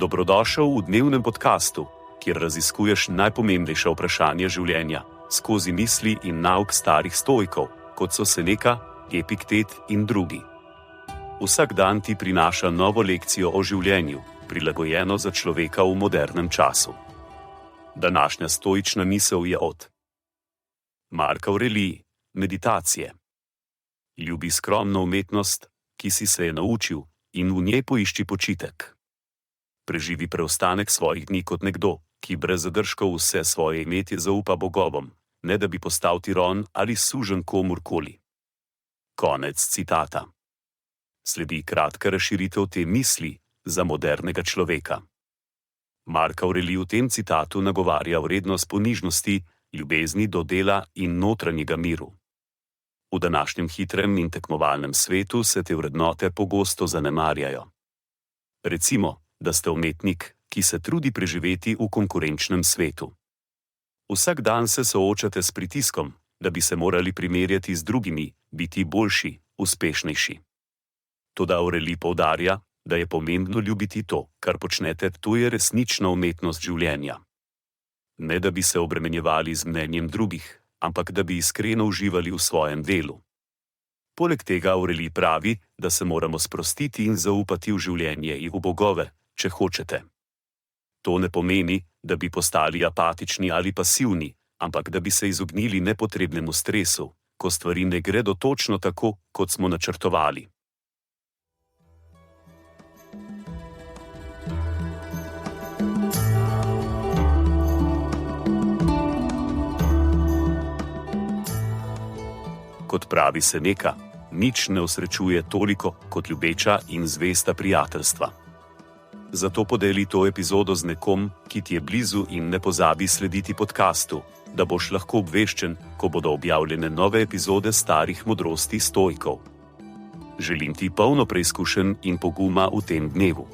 Dobrodošel v dnevnem podkastu, kjer raziskuješ najpomembnejša vprašanja življenja skozi misli in nauk starih stoikov, kot so Seneca, Epiktet in drugi. Vsak dan ti prinaša novo lekcijo o življenju, prilagojeno za človeka v modernem času. Današnja stoična misel je od Mark Aurelij, meditacije. Ljubi skromno umetnost, ki si se je naučil, in v njej poišči počitek. Preživi preostanek svojih dni kot nekdo, ki brez zadržkov vse svoje imetje zaupa bogovom, ne da bi postal tiron ali suženj komurkoli. Konec citata. Sledi kratka razširitev te misli za modernega človeka. Mark Aurelij v tem citatu nagovarja vrednost ponižnosti, ljubezni do dela in notranjega miru. V današnjem hitrem in tekmovalnem svetu se te vrednote pogosto zanemarjajo. Recimo, da ste umetnik, ki se trudi preživeti v konkurenčnem svetu. Vsak dan se soočate s pritiskom, da bi se morali primerjati z drugimi, biti boljši, uspešnejši. Toda Aurelij poudarja, da je pomembno ljubiti to, kar počnete, to je resnična umetnost življenja. Ne da bi se obremenjevali z mnenjem drugih, ampak da bi iskreno uživali v svojem delu. Poleg tega Aurelij pravi, da se moramo sprostiti in zaupati v življenje in v bogove, če hočete. To ne pomeni, da bi postali apatični ali pasivni, ampak da bi se izognili nepotrebnemu stresu, ko stvari ne gredo točno tako, kot smo načrtovali. Kot pravi Seneca, nič ne osrečuje toliko kot ljubeča in zvesta prijateljstva. Zato podeli to epizodo z nekom, ki ti je blizu, in ne pozabi slediti podkastu, da boš lahko obveščen, ko bodo objavljene nove epizode starih modrosti stoikov. Želim ti polno preizkušenj in poguma v tem dnevu.